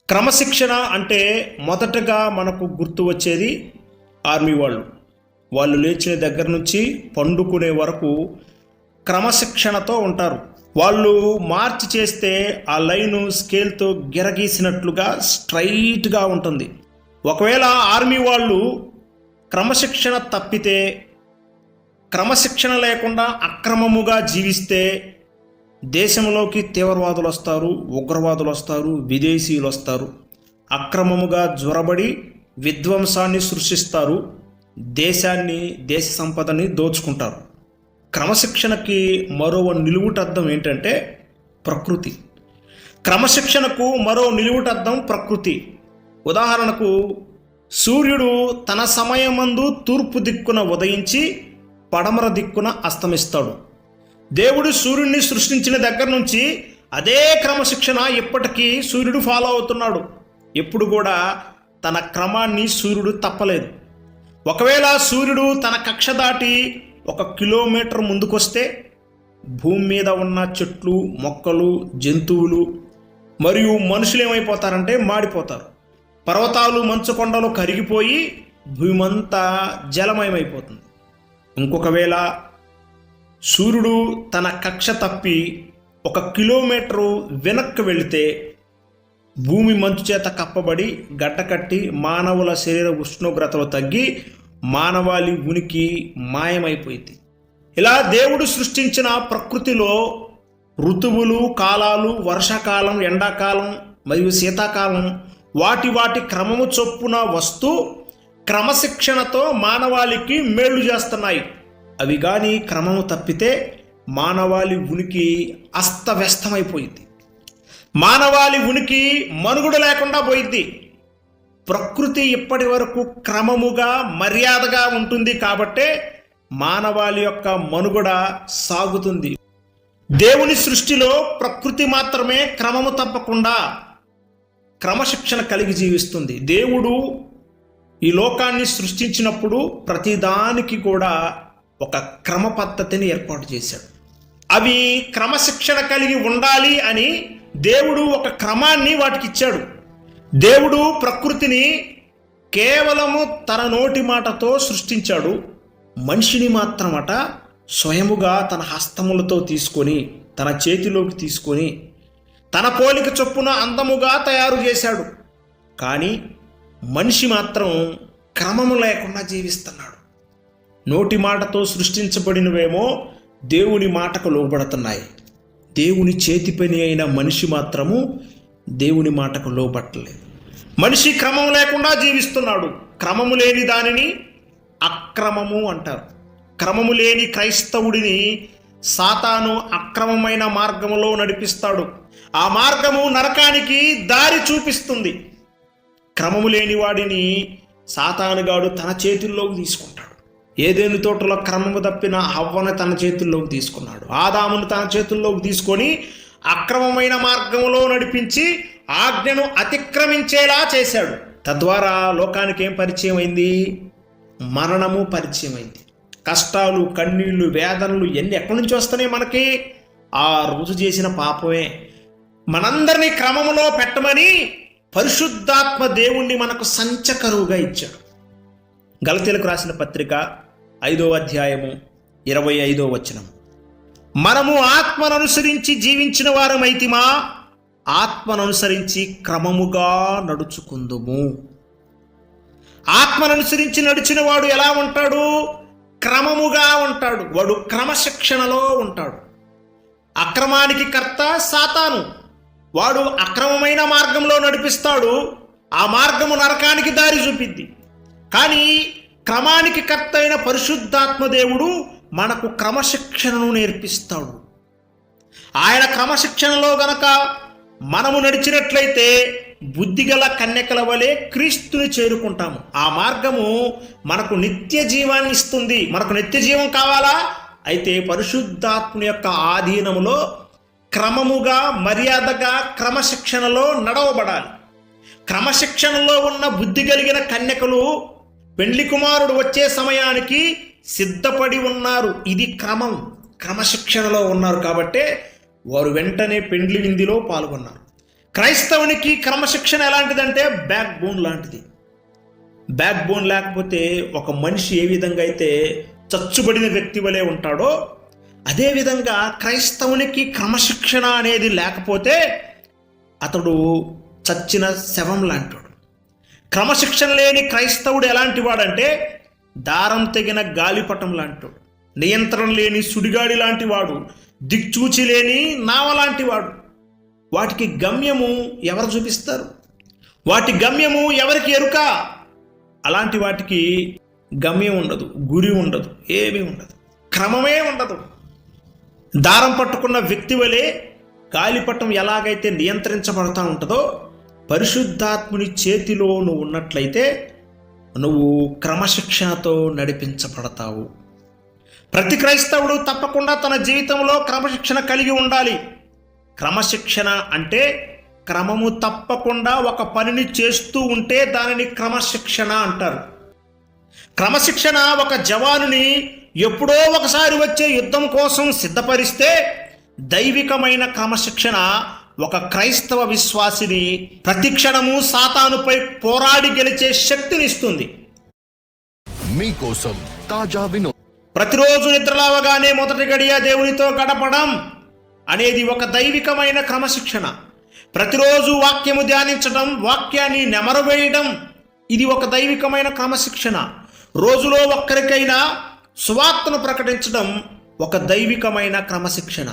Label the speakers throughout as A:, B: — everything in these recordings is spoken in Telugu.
A: క్రమశిక్షణ అంటే మొదటగా మనకు గుర్తు వచ్చేది ఆర్మీ వాళ్ళు లేచిన దగ్గర నుంచి పండుకునే వరకు క్రమశిక్షణతో ఉంటారు. వాళ్ళు మార్చి చేస్తే ఆ లైను స్కేల్తో గిరగీసినట్లుగా స్ట్రైట్గా ఉంటుంది. ఒకవేళ ఆర్మీ వాళ్ళు క్రమశిక్షణ తప్పితే, క్రమశిక్షణ లేకుండా అక్రమముగా జీవిస్తే దేశంలోకి తీవ్రవాదులు వస్తారు, ఉగ్రవాదులు వస్తారు, విదేశీయులు వస్తారు. అక్రమముగా జ్వరబడి విధ్వంసాన్ని సృష్టిస్తారు, దేశ సంపదని దోచుకుంటారు. క్రమశిక్షణకి మరో నిలువుటద్దం ఏంటంటే ప్రకృతి. క్రమశిక్షణకు మరో నిలువుటద్దం ప్రకృతి. ఉదాహరణకు, సూర్యుడు తన సమయమందు తూర్పు దిక్కున ఉదయించి పడమర దిక్కున అస్తమిస్తాడు. దేవుడు సూర్యుడిని సృష్టించిన దగ్గర నుంచి అదే క్రమశిక్షణ ఇప్పటికీ సూర్యుడు ఫాలో అవుతున్నాడు. ఎప్పుడు కూడా తన క్రమాన్ని సూర్యుడు తప్పలేదు. ఒకవేళ సూర్యుడు తన కక్ష దాటి 1 కిలోమీటర్ ముందుకొస్తే భూమి మీద ఉన్న చెట్లు, మొక్కలు, జంతువులు మరియు మనుషులు ఏమైపోతారంటే మాడిపోతారు. పర్వతాలు, మంచు కొండలు కరిగిపోయి భూమంతా జలమయమైపోతుంది. ఇంకొకవేళ సూర్యుడు తన కక్ష తప్పి 1 కిలోమీటరు వెనక్కి వెళితే భూమి మంచు చేత కప్పబడి గడ్డకట్టి మానవుల శరీర ఉష్ణోగ్రతలు తగ్గి మానవాళి ఉనికి మాయమైపోయింది. ఇలా దేవుడు సృష్టించిన ప్రకృతిలో ఋతువులు, కాలాలు, వర్షాకాలం, ఎండాకాలం మరియు శీతాకాలం వాటి క్రమము చొప్పున వస్తూ క్రమశిక్షణతో మానవాళికి మేళ్లు చేస్తున్నాయి. అవి కానీ క్రమము తప్పితే మానవాళి ఉనికి అస్తవ్యస్తమైపోయింది. మానవాళి ఉనికి మనుగడ లేకుండా పోయింది. ప్రకృతి ఇప్పటి వరకు క్రమముగా, మర్యాదగా ఉంటుంది కాబట్టే మానవాళి యొక్క మనుగడ సాగుతుంది. దేవుని సృష్టిలో ప్రకృతి మాత్రమే క్రమము తప్పకుండా క్రమశిక్షణ కలిగి జీవిస్తుంది. దేవుడు ఈ లోకాన్ని సృష్టించినప్పుడు ప్రతిదానికి కూడా ఒక క్రమ పద్ధతిని ఏర్పాటు చేశాడు. అవి క్రమశిక్షణ కలిగి ఉండాలి అని దేవుడు ఒక క్రమాన్ని వాటికి ఇచ్చాడు. దేవుడు ప్రకృతిని కేవలము తన నోటి మాటతో సృష్టించాడు. మనిషిని మాత్రమట స్వయముగా తన హస్తములతో తీసుకొని, తన చేతిలోకి తీసుకొని, తన పోలిక చొప్పున అందముగా తయారు చేశాడు. కానీ మనిషి మాత్రం క్రమము లేకుండా జీవిస్తున్నాడు. నోటి మాటతో సృష్టించబడినవేమో దేవుని మాటకు లోబడుతున్నాయి. దేవుని చేతి పని అయిన మనిషి మాత్రము దేవుని మాటకు లోబట్టలేదు. మనిషి క్రమం లేకుండా జీవిస్తున్నాడు. క్రమము లేని దానిని అక్రమము అంటారు. క్రమము లేని క్రైస్తవుడిని సాతాను అక్రమమైన మార్గములో నడిపిస్తాడు. ఆ మార్గము నరకానికి దారి చూపిస్తుంది. క్రమము లేని వాడిని సాతానుగాడు తన చేతుల్లోకి తీసుకుంటాడు. ఏదేను తోటలో క్రమము తప్పిన హవ్వను తన చేతుల్లోకి తీసుకున్నాడు. ఆదామును తన చేతుల్లోకి తీసుకొని అక్రమమైన మార్గంలో నడిపించి ఆజ్ఞను అతిక్రమించేలా చేశాడు. తద్వారా లోకానికి ఏం పరిచయం అయింది? మరణము పరిచయం అయింది. కష్టాలు, కన్నీళ్లు, వేదనలు ఎన్ని ఎక్కడి నుంచి వస్తున్నాయి మనకి? ఆ రోజు చేసిన పాపమే. మనందరినీ క్రమములో పెట్టమని పరిశుద్ధాత్మ దేవుణ్ణి మనకు సంచకరువుగా ఇచ్చాడు. గలతీయులకు రాసిన పత్రిక 5వ అధ్యాయము 25వ వచనం, మనము ఆత్మను అనుసరించి జీవించిన వారమైతిమా, ఆత్మను అనుసరించి క్రమముగా నడుచుకుందుము. ఆత్మను అనుసరించి నడిచిన వాడు ఎలా ఉంటాడు? క్రమముగా ఉంటాడు. వాడు క్రమశిక్షణలో ఉంటాడు. అక్రమానికి కర్త సాతాను. వాడు అక్రమమైన మార్గంలో నడిపిస్తాడు. ఆ మార్గము నరకానికి దారి చూపిద్ది. కానీ క్రమానికి కర్త అయిన పరిశుద్ధాత్మ దేవుడు మనకు క్రమశిక్షణను నేర్పిస్తాడు. ఆయన క్రమశిక్షణలో గనక మనము నడిచినట్లయితే బుద్ధిగల కన్యకల వలె క్రీస్తుని చేరుకుంటాము. ఆ మార్గము మనకు నిత్య జీవాన్ని ఇస్తుంది. మనకు నిత్య జీవం కావాలా? అయితే పరిశుద్ధాత్మ యొక్క ఆధీనములో క్రమముగా, మర్యాదగా, క్రమశిక్షణలో నడవబడాలి. క్రమశిక్షణలో ఉన్న బుద్ధి కలిగిన కన్యకలు పెండ్లి కుమారుడు వచ్చే సమయానికి సిద్ధపడి ఉన్నారు. ఇది క్రమశిక్షణలో ఉన్నారు కాబట్టే వారు వెంటనే పెండ్లి విందులో పాల్గొన్నారు. క్రైస్తవునికి క్రమశిక్షణ ఎలాంటిదంటే బ్యాక్ బోన్ లాంటిది. బ్యాక్ బోన్ లేకపోతే ఒక మనిషి ఏ విధంగా అయితే చచ్చుబడిన వ్యక్తి వలె ఉంటాడో, అదేవిధంగా క్రైస్తవునికి క్రమశిక్షణ అనేది లేకపోతే అతడు చచ్చిన శవం లాంటాడు. క్రమశిక్షణ లేని క్రైస్తవుడు ఎలాంటి వాడంటే దారం తెగిన గాలిపటం లాంటాడు, నియంత్రణ లేని సుడిగాడి లాంటి వాడు, దిక్చూచి లేని నావ లాంటి వాడు. వాటికి గమ్యము ఎవరు చూపిస్తారు? వాటి గమ్యము ఎవరికి ఎరుక? అలాంటి వాటికి గమ్యం ఉండదు, గురి ఉండదు, ఏమీ ఉండదు, క్రమమే ఉండదు. దారం పట్టుకున్న వ్యక్తి వలె గాలిపటం ఎలాగైతే నియంత్రించబడతా ఉంటుందో, పరిశుద్ధాత్ముని చేతిలో నువ్వు ఉన్నట్లయితే నువ్వు క్రమశిక్షణతో నడిపించబడతావు. ప్రతి క్రైస్తవుడు తప్పకుండా తన జీవితంలో క్రమశిక్షణ కలిగి ఉండాలి. క్రమశిక్షణ అంటే క్రమము తప్పకుండా ఒక పనిని చేస్తూ ఉంటే దానిని క్రమశిక్షణ అంటారు. క్రమశిక్షణ ఒక జవానుని ఎప్పుడో ఒకసారి వచ్చే యుద్ధం కోసం సిద్ధపరిస్తే, దైవికమైన క్రమశిక్షణ ఒక క్రైస్తవ విశ్వాసిని ప్రతిక్షణము సాతానుపై పోరాడి గెలిచే శక్తినిస్తుంది.
B: మీకోసం తాజా వినోదం.
A: ప్రతిరోజు నిద్రలేవగానే మొదటి గడియ దేవునితో గడపడం అనేది ఒక దైవికమైన క్రమశిక్షణ. ప్రతిరోజు వాక్యము ధ్యానించడం, వాక్యాన్ని నెమరవేయడం, ఇది ఒక దైవికమైన క్రమశిక్షణ. రోజులో ఒక్కరికైనా సువార్తను ప్రకటించడం ఒక దైవికమైన క్రమశిక్షణ.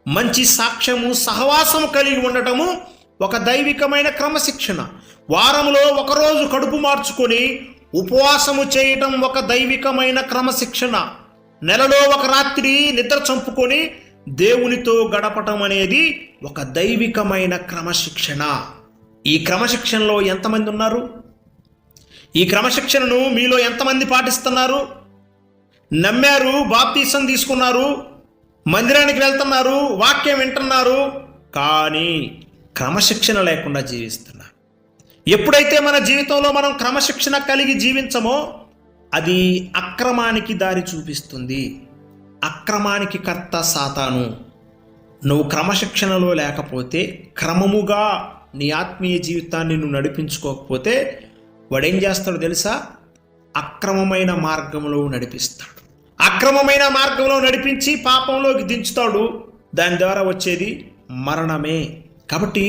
A: మంచి సాక్ష్యము, సహవాసము కలిగి ఉండటము ఒక దైవికమైన క్రమశిక్షణ. వారంలో ఒకరోజు కడుపు మార్చుకొని ఉపవాసము చేయటం ఒక దైవికమైన క్రమశిక్షణ. నెలలో ఒక రాత్రి నిద్ర చంపుకొని దేవునితో గడపటం అనేది ఒక దైవికమైన క్రమశిక్షణ. ఈ క్రమశిక్షణలో ఎంతమంది ఉన్నారు? ఈ క్రమశిక్షణను మీలో ఎంతమంది పాటిస్తున్నారు? నమ్మారు, బాప్తీసం తీసుకున్నారు, మందిరానికి వెళ్తున్నారు, వాక్యం వింటున్నారు, కానీ క్రమశిక్షణ లేకుండా జీవిస్తున్నారు. ఎప్పుడైతే మన జీవితంలో మనం క్రమశిక్షణ కలిగి జీవించమో అది అక్రమానికి దారి చూపిస్తుంది. అక్రమానికి కర్త సాతాను. నువ్వు క్రమశిక్షణలో లేకపోతే, క్రమముగా నీ ఆత్మీయ జీవితాన్ని నువ్వు నడిపించుకోకపోతే వాడేం చేస్తాడో తెలుసా? అక్రమమైన మార్గంలో నడిపిస్తాడు. అక్రమమైన మార్గంలో నడిపించి పాపంలోకి దించుతాడు. దాని ద్వారా వచ్చేది మరణమే. కాబట్టి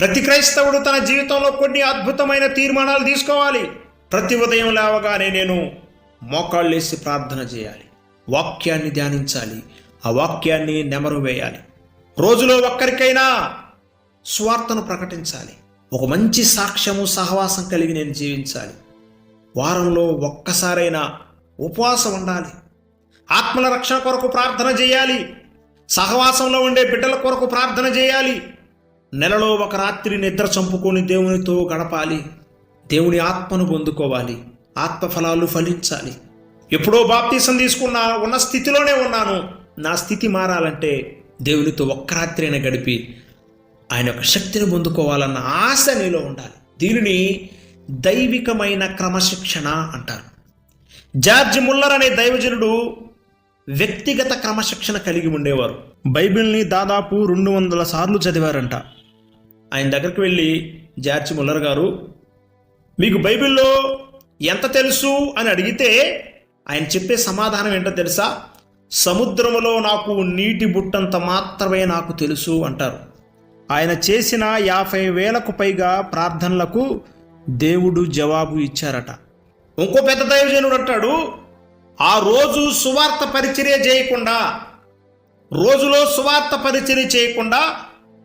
A: ప్రతి క్రైస్తవుడు తన జీవితంలో కొన్ని అద్భుతమైన తీర్మానాలు తీసుకోవాలి. ప్రతి ఉదయం లేవగానే నేను మోకాళ్ళేసి ప్రార్థన చేయాలి, వాక్యాన్ని ధ్యానించాలి, ఆ వాక్యాన్ని నెమరు వేయాలి. రోజులో ఒక్కరికైనా స్వార్థను ప్రకటించాలి, ఒక మంచి సాక్ష్యము, సహవాసం కలిగి నేను జీవించాలి. వారంలో ఒక్కసారైనా ఉపవాసం ఉండాలి, ఆత్మల రక్షణ కొరకు ప్రార్థన చేయాలి, సహవాసంలో ఉండే బిడ్డల కొరకు ప్రార్థన చేయాలి. నెలలో ఒక రాత్రి నిద్ర చంపుకొని దేవునితో గడపాలి, దేవుని ఆత్మను పొందుకోవాలి, ఆత్మఫలాలు ఫలించాలి. ఎప్పుడో బాప్తీసం తీసుకున్నా, ఉన్న స్థితిలోనే ఉన్నాను, నా స్థితి మారాలంటే దేవునితో ఒక్క రాత్రి అయినా గడిపి ఆయన యొక్క శక్తిని పొందుకోవాలన్న ఆశ నీలో ఉండాలి. దీనిని దైవికమైన క్రమశిక్షణ అంటారు. జార్జ్ ముల్లర్ అనే దైవజనుడు వ్యక్తిగత క్రమశిక్షణ కలిగి ఉండేవారు. బైబిల్ని దాదాపు 200 సార్లు చదివారంట. ఆయన దగ్గరికి వెళ్ళి, జార్జ్ ముల్లర్ గారు, మీకు బైబిల్లో ఎంత తెలుసు అని అడిగితే ఆయన చెప్పే సమాధానం ఏంటో తెలుసా? సముద్రములో నాకు నీటి బుట్టంత మాత్రమే నాకు తెలుసు అంటారు. ఆయన చేసిన 50,000కు పైగా ప్రార్థనలకు దేవుడు జవాబు ఇచ్చారట. ఇంకో పెద్ద దైవజనుడు అంటాడు, ఆ రోజు సువార్త పరిచర్య చేయకుండా, రోజులో సువార్త పరిచర్య చేయకుండా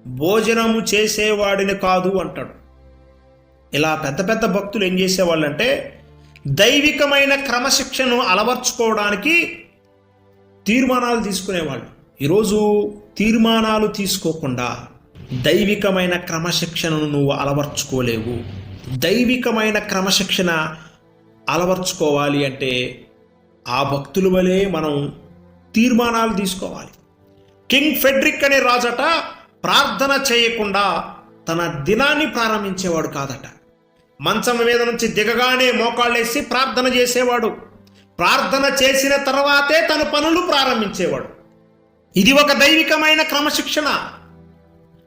A: భోజనము చేసేవాడిని కాదు అంటాడు. ఇలా పెద్ద పెద్ద భక్తులు ఏం చేసేవాళ్ళంటే దైవికమైన క్రమశిక్షణను అలవర్చుకోవడానికి తీర్మానాలు తీసుకునేవాళ్ళు. ఈరోజు తీర్మానాలు తీసుకోకుండా దైవికమైన క్రమశిక్షణను నువ్వు అలవర్చుకోలేవు. దైవికమైన క్రమశిక్షణ అలవర్చుకోవాలి అంటే ఆ భక్తుల వలె మనం తీర్మానాలు తీసుకోవాలి. కింగ్ ఫెడ్రిక్ అనే రాజట ప్రార్థన చేయకుండా తన దినాన్ని ప్రారంభించేవాడు కాదట. మంచం మీద నుంచి దిగగానే మోకాళ్ళేసి ప్రార్థన చేసేవాడు. ప్రార్థన చేసిన తర్వాతే తన పనులు ప్రారంభించేవాడు. ఇది ఒక దైవికమైన క్రమశిక్షణ.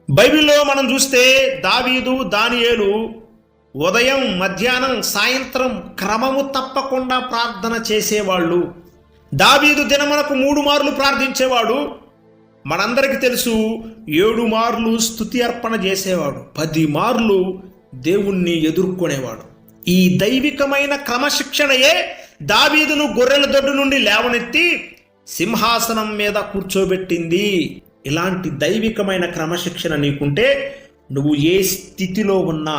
A: బైబిల్లో మనం చూస్తే దావీదు, దానియేలు ఉదయం, మధ్యాహ్నం, సాయంత్రం క్రమము తప్పకుండా ప్రార్థన చేసేవాళ్ళు. దావీదు దినమునకు 3 మార్లు ప్రార్థించేవాడు. మనందరికీ తెలుసు 7 మార్లు స్తుతి అర్పణ చేసేవాడు, 10 మార్లు దేవుణ్ణి ఎదుర్కొనేవాడు. ఈ దైవికమైన క్రమశిక్షణయే దావీదును గొర్రెల దొడ్డు నుండి లేవనెత్తి సింహాసనం మీద కూర్చోబెట్టింది. ఇలాంటి దైవికమైన క్రమశిక్షణ నీకుంటే నువ్వు ఏ స్థితిలో ఉన్నా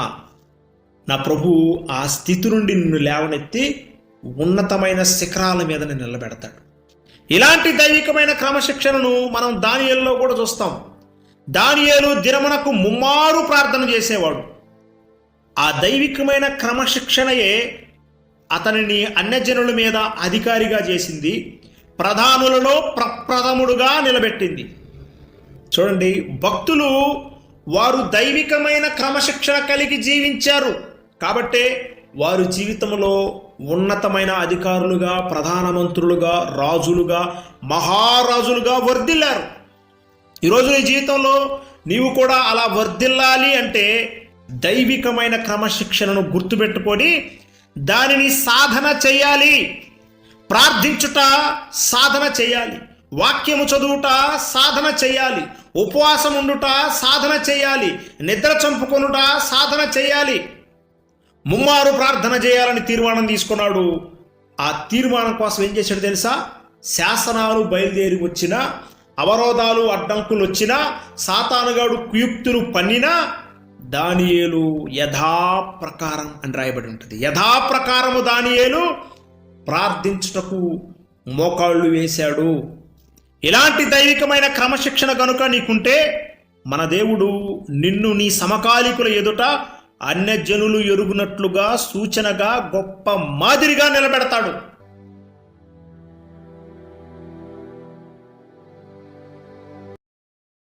A: నా ప్రభువు ఆ స్థితి నుండి నిన్ను లేవనెత్తి ఉన్నతమైన శిఖరాల మీద నిలబెడతాడు. ఇలాంటి దైవికమైన క్రమశిక్షణను మనం దానియేలులో కూడా చూస్తాం. దానియేలు దినమునకు 3 మార్లు ప్రార్థన చేసేవాడు. ఆ దైవికమైన క్రమశిక్షణయే అతనిని అన్యజనుల మీద అధికారిగా చేసింది, ప్రధానులలో ప్రప్రథముడుగా నిలబెట్టింది. చూడండి, భక్తులు వారు దైవికమైన క్రమశిక్షణ కలిగి జీవించారు కాబట్టే వారు జీవితంలో ఉన్నతమైన అధికారులుగా, ప్రధానమంత్రులుగా, రాజులుగా, మహారాజులుగా వర్ధిల్లారు. ఈరోజు నీ జీవితంలో నీవు కూడా అలా వర్ధిల్లాలి అంటే దైవికమైన క్రమశిక్షణను గుర్తుపెట్టుకొని దానిని సాధన చేయాలి. ప్రార్థించుట సాధన చేయాలి, వాక్యము చదువుట సాధన చేయాలి, ఉపవాసం ఉండుట సాధన చేయాలి, నిద్ర చంపుకొనుట సాధన చేయాలి. 3 మార్లు ప్రార్థన చేయాలని తీర్మానం తీసుకున్నాడు. ఆ తీర్మానం కోసం ఏం చేశాడు తెలుసా? శాసనాలు బయలుదేరి వచ్చినా, అవరోధాలు అడ్డంకులు వచ్చినా, సాతానుగాడు కుయుక్తులు పన్నినా దానియేలు యథాప్రకారం అని రాయబడి ఉంటుంది. యథాప్రకారము దానియేలు ప్రార్థించుటకు మోకాళ్ళు వేశాడు. ఇలాంటి దైవికమైన క్రమశిక్షణ కనుక నీకుంటే మన దేవుడు నిన్ను నీ సమకాలికుల ఎదుట అన్యజనులు ఎరుగునట్లుగా, సూచనగా, గొప్ప మాదిరిగా నిలబెడతాడు.